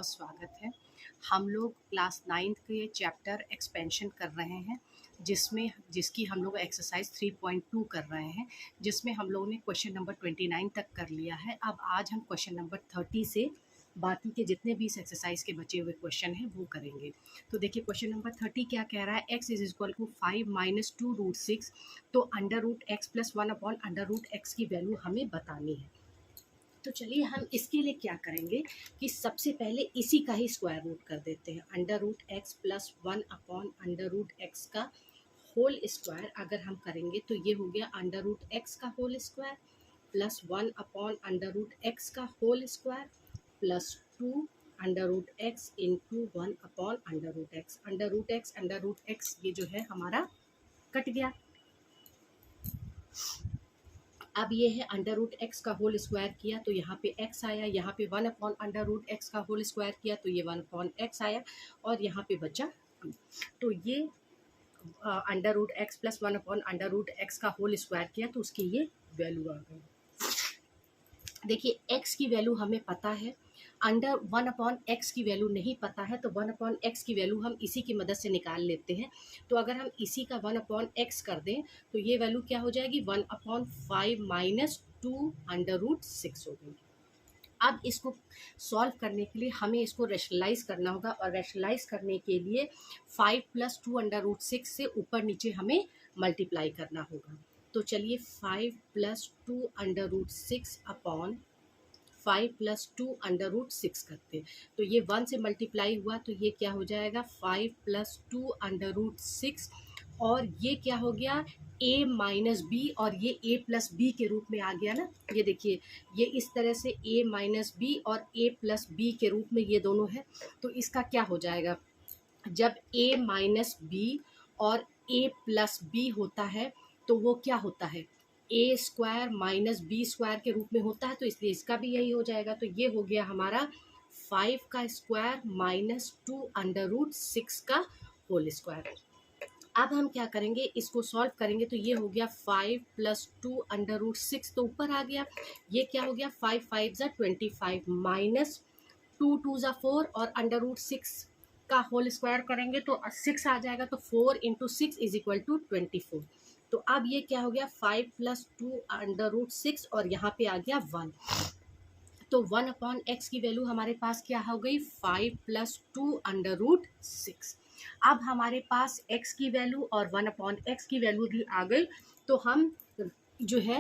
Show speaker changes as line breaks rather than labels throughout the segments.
बहुत स्वागत है। हम लोग क्लास 9th के चैप्टर एक्सपेंशन कर रहे हैं, जिसकी हम लोग एक्सरसाइज 3.2 कर रहे हैं, जिसमें हम लोगों ने क्वेश्चन नंबर 29 तक कर लिया है। अब आज हम क्वेश्चन नंबर 30 से बाकी के जितने भी इस एक्सरसाइज के बचे हुए क्वेश्चन हैं वो करेंगे। तो देखिए क्वेश्चन नंबर 30 क्या कह रहा है, x is equal to 5 minus 2√6। तो under root x plus 1 upon under root x की वैल्यू हमें बतानी है। तो चलिए हम इसके लिए क्या करेंगे कि सबसे पहले इसी का ही स्क्वायर रूट कर देते हैं। Under root x plus 1 upon under root x का होल स्क्वायर अगर हम करेंगे तो ये हो गया अंडर रूट एक्स का whole square plus 1 upon under root x का whole square plus 2 under root x into 1 upon under root x. Under root x ये जो है हमारा कट गया। अब ये है अंडर रूट एक्स का होल स्क्वायर किया तो यहाँ पे एक्स आया, यहाँ पे 1 अपॉन अंडर रूट एक्स का होल स्क्वायर किया तो ये 1 अपॉन एक्स आया और यहाँ पे बचा 2। तो ये under root x plus 1 upon under root x का होल स्क्वायर किया तो उसकी ये वैल्यू आ गई। देखिए एक्स की वैल्यू हमें पता है, अंडर 1 अपॉन एक्स की वैल्यू नहीं पता है, तो 1 अपॉन एक्स की वैल्यू हम इसी की मदद से निकाल लेते हैं। तो अगर हम इसी का 1 अपॉन एक्स कर दें तो ये वैल्यू क्या हो जाएगी, 1 अपॉन 5 माइनस 2 अंडर रूट 6 हो गई। अब इसको सॉल्व करने के लिए हमें इसको रैशनलाइज करना होगा और रैशनलाइज करने के लिए 5 प्लस 2 अंडर रूट 6 से ऊपर नीचे हमें मल्टीप्लाई करना होगा। तो चलिए 5 plus 2 under root 6 upon 5 plus 2 under root 6 करते हैं तो ये 1 से मल्टीप्लाई हुआ तो ये क्या हो जाएगा 5 प्लस 2 अंडर रूट 6 और ये क्या हो गया a माइनस बी और ये a प्लस बी के रूप में आ गया ना। ये देखिए ये इस तरह से a माइनस बी और a प्लस बी के रूप में ये दोनों है। तो इसका क्या हो जाएगा, जब a माइनस बी और a प्लस बी होता है तो वो क्या होता है A square minus B square के रूप में होता है, तो इसलिए इसका भी यही हो जाएगा। तो ये हो गया हमारा 5 का स्क्वायर माइनस 2 अंडर रूट 6 का होल स्क्वायर। अब हम क्या करेंगे, इसको सॉल्व करेंगे तो ये हो गया 5 प्लस 2 अंडर रूट 6 तो ऊपर आ गया, ये क्या हो गया 5 5 ज़ा 25 माइनस 2 2 ज़ा 4 और अंडर रूट 6 का होल स्क्वायर करेंगे तो 6 आ जाएगा, तो 4 इंटू 6 इज इक्वल टू 24। तो अब ये क्या हो गया 5 प्लस 2 अंडर रूट 6 और यहाँ पे आ गया 1। तो 1 अपॉन एक्स की वैल्यू हमारे पास क्या हो गई 5 प्लस 2 अंडर रूट 6। अब हमारे पास x की वैल्यू और 1 अपॉन एक्स की वैल्यू भी आ गई, तो हम जो है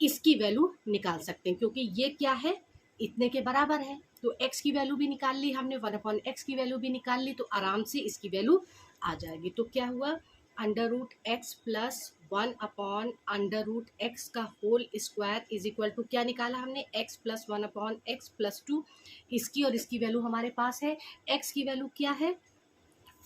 इसकी वैल्यू निकाल सकते हैं क्योंकि ये क्या है इतने के बराबर है। तो x की वैल्यू भी निकाल ली हमने, 1 अपॉन एक्स की वैल्यू भी निकाल ली, तो आराम से इसकी वैल्यू आ जाएगी। तो क्या हुआ under root x plus 1 upon under root x का whole square is equal to क्या निकाला हमने x plus 1 upon x plus 2। इसकी और इसकी वैल्यू हमारे पास है, x की वैल्यू क्या है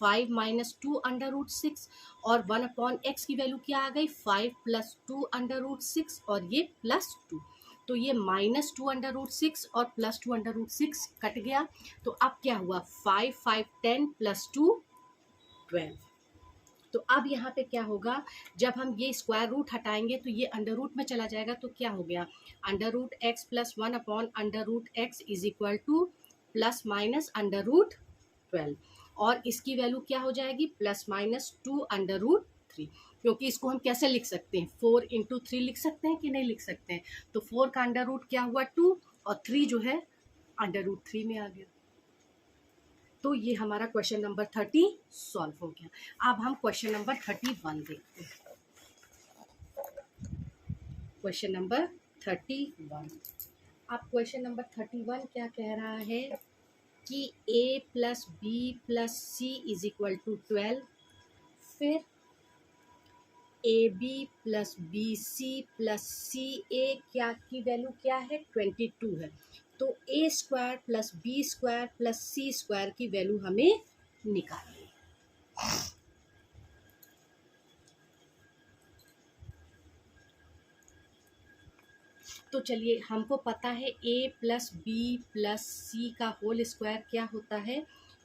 5 माइनस 2 अंडर रूट 6 और 1 अपॉन एक्स की वैल्यू क्या आ गई 5 प्लस 2 अंडर रूट 6 और ये प्लस 2। तो ये माइनस 2 अंडर रूट 6 और प्लस 2 अंडर रूट 6 कट गया। तो अब क्या हुआ 5 5 10 प्लस 2 12। तो अब यहाँ पे क्या होगा, जब हम ये स्क्वायर रूट हटाएंगे तो ये अंडर रूट में चला जाएगा, तो क्या हो गया under root x plus 1 upon under root x is equal to plus minus under root 12 और इसकी वैल्यू क्या हो जाएगी प्लस माइनस 2 अंडर रूट 3। क्योंकि इसको हम कैसे लिख सकते हैं 4 इंटू 3 लिख सकते हैं कि नहीं लिख सकते हैं। तो 4 का अंडर रूट क्या हुआ 2 और 3 जो है अंडर रूट 3 में आ गया। तो ये हमारा क्वेश्चन नंबर 30 सॉल्व हो गया। अब हम क्वेश्चन नंबर 31 देखते हैं। क्वेश्चन नंबर 31, अब क्वेश्चन नंबर 31 क्या कह रहा है कि a plus B plus C is equal to 12, फिर A B plus B C plus सी ए क्या की वैल्यू क्या है 22 है। तो ए square plus B square plus सी स्क्वायर की वैल्यू हमें निकालनी है। तो चलिए हमको पता है a प्लस बी प्लस सी का होल स्क्वायर क्या होता है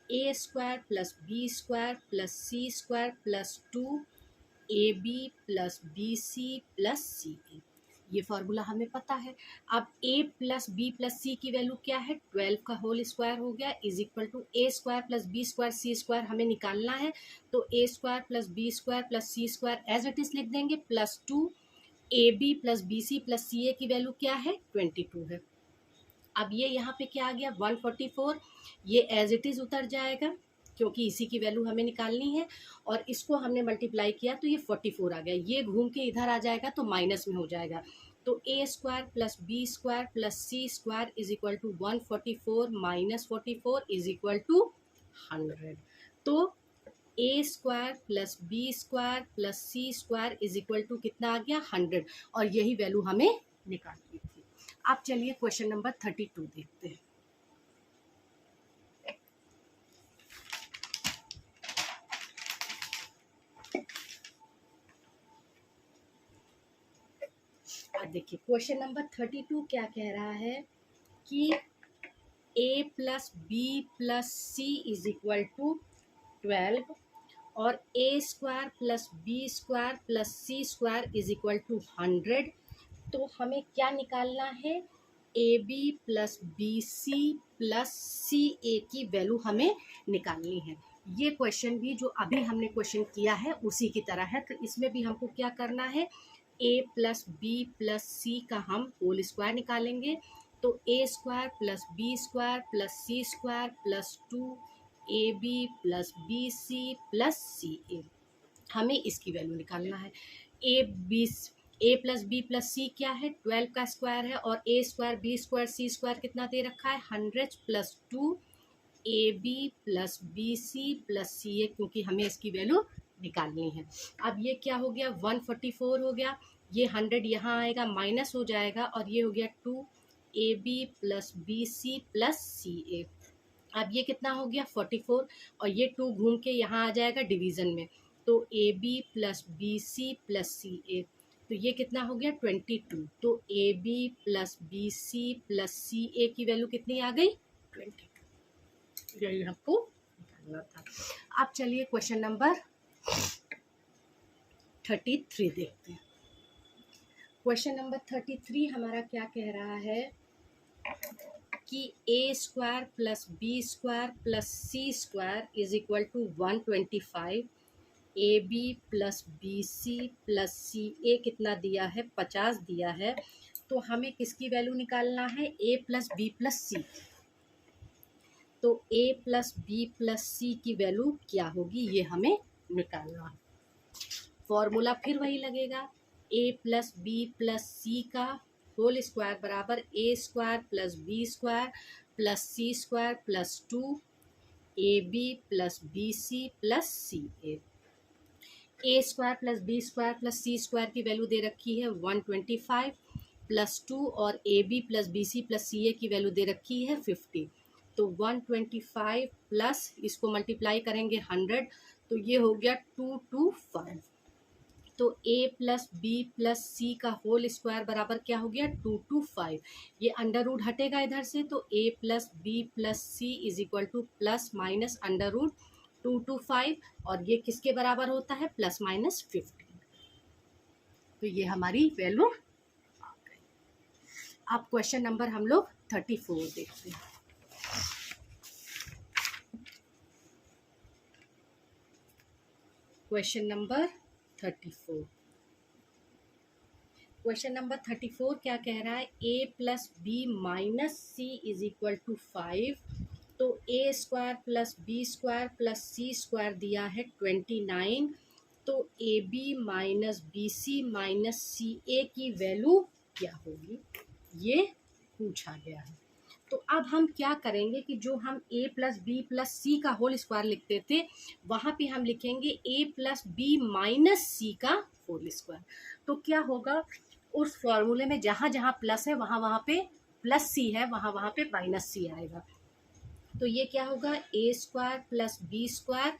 A square plus B square plus C square plus 2 A B plus B C plus C a. ये फार्मूला हमें पता है। अब a प्लस बी प्लस सी की वैल्यू क्या है, 12 का होल स्क्वायर हो गया, is equal to A square plus B square C square हमें निकालना है। तो ए square plus B square plus C square as it is लिख देंगे, plus 2 A B plus B C plus सी ए की वैल्यू क्या है, 22 है। अब ये यहाँ पे क्या आ गया, 144, ये एज इट इज उतर जाएगा क्योंकि इसी की वैल्यू हमें निकालनी है, और इसको हमने मल्टीप्लाई किया तो ये 44 आ गया, ये घूम के इधर आ जाएगा तो माइनस में हो जाएगा। तो ए square plus B square plus C square is equal to 144 minus 44 is equal to 100। तो ए square plus B square plus C square is equal to कितना आ गया, 100, और यही वैल्यू हमें निकालनी थी। अब चलिए क्वेश्चन नंबर 32 देखते हैं। देखिए क्वेश्चन नंबर 32 क्या कह रहा है कि a plus B plus C is equal to 12 और a square plus B square plus C square is equal to 100। तो हमें क्या निकालना है, a B plus B C plus सी ए की वैल्यू हमें निकालनी है। ये क्वेश्चन भी जो अभी हमने क्वेश्चन किया है उसी की तरह है, तो इसमें भी हमको क्या करना है, a प्लस बी प्लस सी का हम होल स्क्वायर निकालेंगे। तो ए square plus B square plus C square plus 2ab plus B C plus C a, हमें इसकी वैल्यू निकालना है। A plus B plus c क्या है, 12 का स्क्वायर है, और a square b square C square कितना दे रखा है, 100 plus 2ab plus B C plus C a, क्योंकि हमें इसकी वैल्यू निकालनी है। अब ये क्या हो गया, 144 हो गया, ये 100 यहाँ आएगा माइनस हो जाएगा, और ये हो गया 2ab plus B C plus C a. अब ये कितना हो गया 44, और ये 2 घूम के यहाँ आ जाएगा डिवीज़न में, तो a B plus B C plus C a, तो ये कितना हो गया 22। तो a B plus B C plus सी ए की वैल्यू कितनी आ गई, 22। यही हमको निकालना था। अब चलिए क्वेश्चन नंबर 33 देखते हैं। क्वेश्चन नंबर 33 हमारा क्या कह रहा है कि a square plus B square plus C square is equal to 125, a B plus B C plus C a कितना दिया है, 50 दिया है। तो हमें किसकी वैल्यू निकालना है, ए प्लस बी प्लस सी। तो ए प्लस बी प्लस सी की वैल्यू क्या होगी, ये हमें निकालना है। फॉर्मूला फिर वही लगेगा, ए प्लस बी प्लस सी का होल स्क्वायर बराबर a square plus B square plus C square plus 2ab plus B C plus C a. A square plus B square plus C square की value दे रखी है 125 plus 2, और a B plus B C plus सी ए की value दे रखी है 50। तो 125 प्लस इसको मल्टीप्लाई करेंगे 100, तो ये हो गया 225। तो a प्लस बी प्लस सी का होल स्क्वायर बराबर क्या हो गया, 225। ये अंडर रूट हटेगा इधर से, तो a plus B plus C is equal to plus minus under root 225, और ये किसके बराबर होता है, प्लस माइनस 15। तो ये हमारी वैल्यू आ गई। अब क्वेश्चन नंबर हम लोग 34 देखते हैं। क्वेश्चन नंबर 34, क्वेश्चन नंबर 34 क्या कह रहा है, a plus b minus c is equal to 5। तो ए square plus B square plus सी स्क्वायर दिया है 29। तो a b minus b c minus c ए की वैल्यू क्या होगी, ये पूछा गया है। तो अब हम क्या करेंगे कि जो हम a प्लस बी प्लस सी का होल स्क्वायर लिखते थे, वहाँ पे हम लिखेंगे a plus b minus c का होल स्क्वायर। तो क्या होगा, उस फॉर्मूले में जहाँ जहाँ प्लस है वहाँ वहाँ पे प्लस सी है, वहाँ वहाँ पे माइनस सी आएगा। तो ये क्या होगा, a square plus B square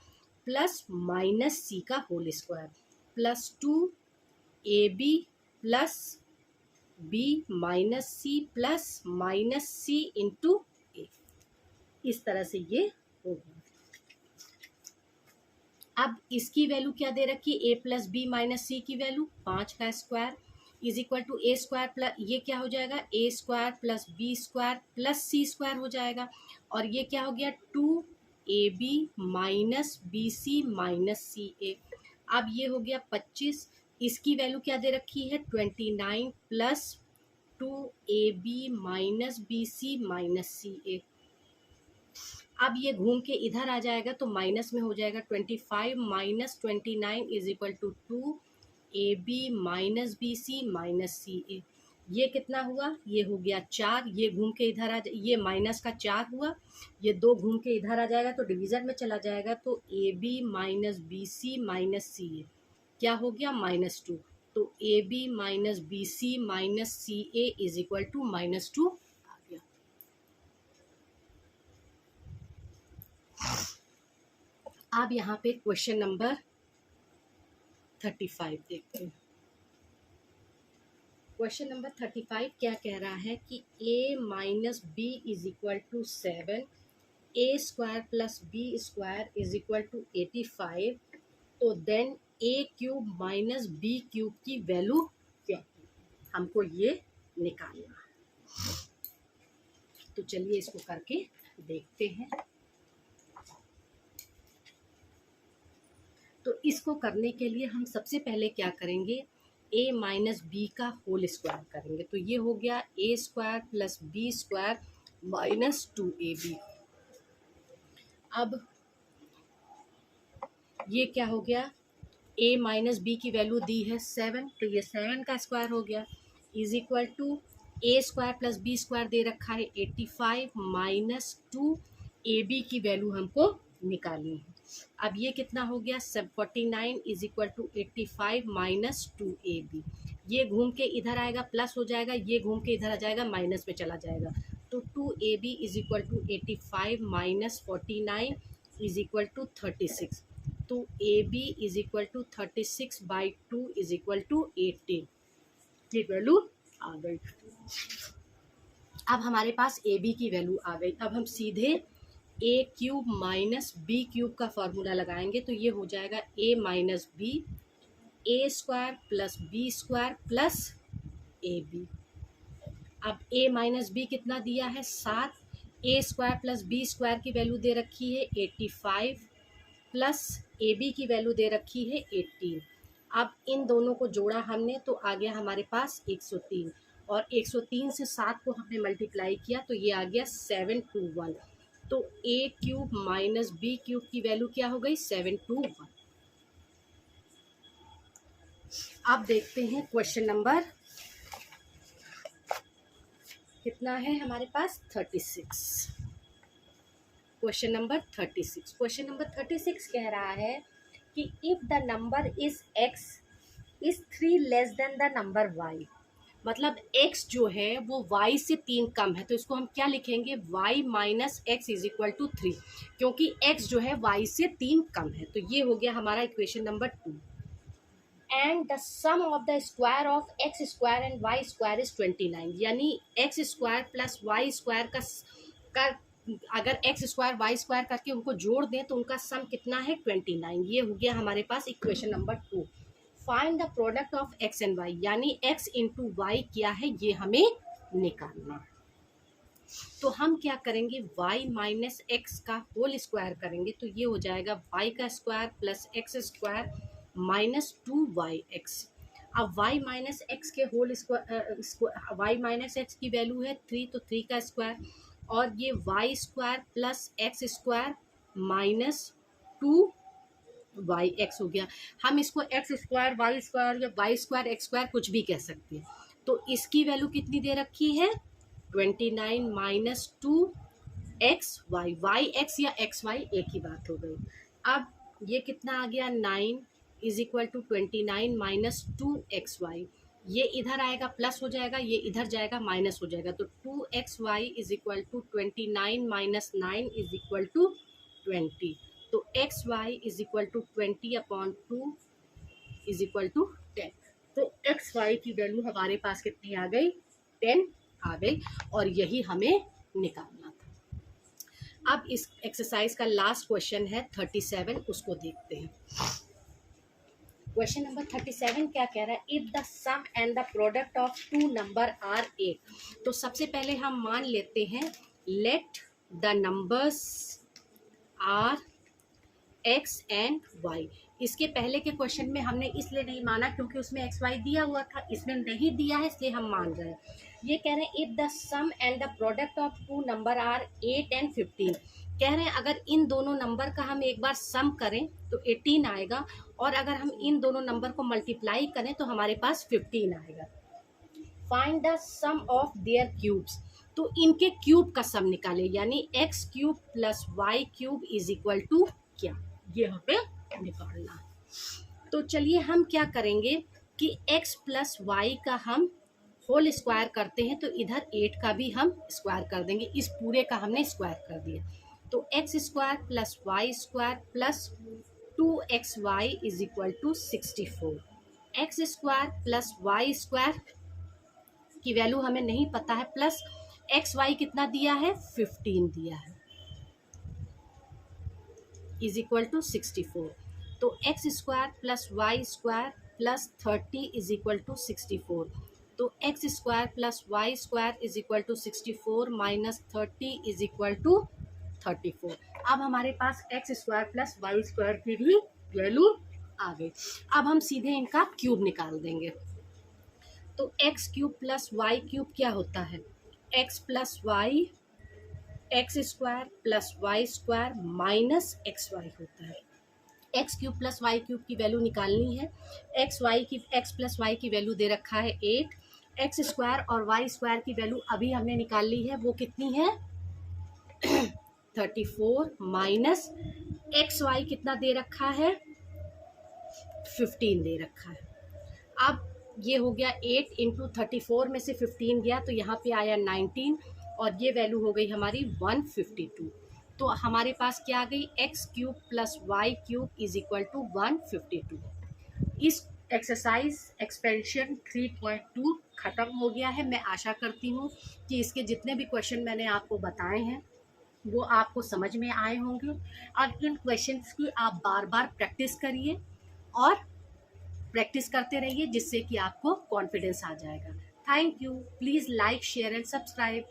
plus minus c का whole square plus 2ab plus b minus c plus minus c into a, इस तरह से ये होगा। अब इसकी वैल्यू क्या दे रखी है, a plus b minus c की वैल्यू 5 का square is equal to A square plus, ये क्या हो जाएगा, a square plus B square plus C square हो जाएगा। और ये क्या हो गया, 2ab minus b c minus c a. अब ये हो गया 25, इसकी वैल्यू क्या दे रखी है, 29 plus 2ab minus b c minus c a. अब ये घूम के इधर आ जाएगा तो माइनस में हो जाएगा, 25 minus 29 is equal to 2ab minus b c minus c a. ये कितना हुआ, ये हो गया 4, ये घूम के इधर आ जाए, ये माइनस का 4 हुआ, ये 2 घूम के इधर आ जाएगा तो डिवीज़न में चला जाएगा, तो ab minus b c minus c ए क्या हो गया, -2। तो ab minus b c minus c a is equal to -2 आ गया। अब यहाँ पे क्वेश्चन नंबर 35 देखते हैं। क्वेश्चन नंबर 35 क्या कह रहा है कि a minus B is equal to 7, A square plus B square is equal to 85, तो then a cube minus B cube की वैल्यू क्या है, हमको ये निकालना है। तो चलिए इसको करके देखते हैं। तो इसको करने के लिए हम सबसे पहले क्या करेंगे, a माइनस बी का होल स्क्वायर करेंगे। तो ये हो गया a square plus B square minus 2ab। अब ये क्या हो गया, a माइनस बी की वैल्यू दी है 7, तो ये 7 का स्क्वायर हो गया, is equal to A square plus B square दे रखा है 85 माइनस 2ab की वैल्यू हमको निकालनी है। अब ये कितना हो गया, 49 is equal to 85 minus 2ab। ये घूम के इधर आएगा प्लस हो जाएगा, ये घूम के इधर आ जाएगा माइनस में चला जाएगा, तो 2ab is equal to 85 minus 49 is equal to 36। तो ab is equal to 36 by 2 is equal to 18 की वैल्यू आ गई। अब हमारे पास ab की वैल्यू आ गई। अब हम सीधे a cube minus B cube का फॉर्मूला लगाएंगे, तो ये हो जाएगा a minus B, A square plus B square plus ab। अब a माइनस बी कितना दिया है 7, A square plus B square की वैल्यू दे रखी है 85 प्लस ab की वैल्यू दे रखी है 18। अब इन दोनों को जोड़ा हमने तो आ गया हमारे पास 103, और 103 से 7 को हमने मल्टीप्लाई किया तो ये आ गया 721। तो a cube minus B cube की वैल्यू क्या हो गई, 721। अब देखते हैं क्वेश्चन नंबर कितना है हमारे पास, 36। क्वेश्चन नंबर 36, क्वेश्चन नंबर 36 कह रहा है कि if the number is x is 3 less than the number y, मतलब x जो है वो y से 3 कम है, तो इसको हम क्या लिखेंगे, y minus X is equal to 3, क्योंकि x जो है y से 3 कम है। तो ये हो गया हमारा equation number 2। And the sum of the square of X square and Y square is 29, यानी X square plus Y square का अगर एक्स स्क्वायर वाई स्क्वायर करके उनको जोड़ दें तो उनका सम कितना है, 29। ये हो गया हमारे पास equation number 2। Find the product of x and y, यानी एक्स इंटू वाई क्या है ये हमें निकालना। तो हम क्या करेंगे, y माइनस एक्स का होल स्क्वायर करेंगे, तो ये हो जाएगा y का square plus X square minus 2yx। अब y माइनस एक्स के whole square, y minus X की वैल्यू है 3, तो 3 का स्क्वायर, और ये y square plus X square minus 2yx हो गया। हम इसको एक्स स्क्वायर वाई स्क्वायर या वाई स्क्वायर एक्स स्क्वायर कुछ भी कह सकते हैं। तो इसकी वैल्यू कितनी दे रखी है, 29 माइनस 2xy, वाई एक्स या एक्स वाई एक ही बात हो गई। अब ये कितना आ गया, 9 is equal to 29 minus 2xy, ये इधर आएगा प्लस हो जाएगा, ये इधर जाएगा माइनस हो जाएगा, तो 2xy is equal to 29 minus 9 is equal to 20। तो xy is equal to 20/2 is equal to 10। तो xy की वैल्यू हमारे पास कितनी आ गई, 10 आ गई, और यही हमें निकालना था। अब इस एक्सरसाइज का लास्ट क्वेश्चन है 37, उसको देखते हैं। क्वेश्चन नंबर 37 क्या कह रहा है, if the sum and the product of two number are 8। तो सबसे पहले हम मान लेते हैं let the numbers are X and Y. इसके पहले के क्वेश्चन में हमने इसलिए नहीं माना क्योंकि उसमें एक्स वाई दिया हुआ था, इसमें नहीं दिया है इसलिए हम मान रहे हैं। ये कह रहे हैं if the sum and the product of two number are 8 and 15। कह रहे हैं अगर इन दोनों नंबर का हम एक बार सम करें तो 18 आएगा, और अगर हम इन दोनों नंबर को मल्टीप्लाई करें तो हमारे पास 15 आएगा। Find the sum of their cubes. तो इनके क्यूब का सम निकाले, यानी X cube plus Y cube is equal to क्या, ये हमें निकालना है। तो चलिए हम क्या करेंगे कि x प्लस वाई का हम होल स्क्वायर करते हैं, तो इधर 8 का भी हम स्क्वायर कर देंगे, इस पूरे का हमने स्क्वायर कर दिया। तो x square plus Y square plus 2xy is equal to 64। X square plus Y square की वैल्यू हमें नहीं पता है, प्लस एक्स वाई कितना दिया है 15 दिया है, इज इक्वल टू 64। तो x square plus Y square plus 30 is equal to 64। तो x square plus Y square is equal to 64 minus 30 is equal to 34। अब हमारे पास x square plus Y square की भी वैल्यू आ गई। अब हम सीधे इनका क्यूब निकाल देंगे। तो X cube plus Y cube क्या होता है, X plus Y X square plus Y square minus X Y होता है। X cube plus Y cube की वैल्यू निकालनी है। एक्स प्लस वाई की वैल्यू दे रखा है 8। एक्स स्क्वायर और वाई स्क्वायर की वैल्यू अभी हमने निकाल ली है, वो कितनी है 34 माइनस एक्स वाई कितना दे रखा है 15 दे रखा है। अब ये हो गया 8 इंटू 34 में से 15 गया तो यहाँ पे आया 19, और ये वैल्यू हो गई हमारी 152। तो हमारे पास क्या आ गई, X cube plus Y cube is equal to 152। इस एक्सरसाइज एक्सपेंशन 3.2 ख़त्म हो गया है। मैं आशा करती हूँ कि इसके जितने भी क्वेश्चन मैंने आपको बताए हैं वो आपको समझ में आए होंगे, और इन क्वेश्चंस की आप बार बार प्रैक्टिस करिए और प्रैक्टिस करते रहिए, जिससे कि आपको कॉन्फिडेंस आ जाएगा। Thank you. Please like share and subscribe.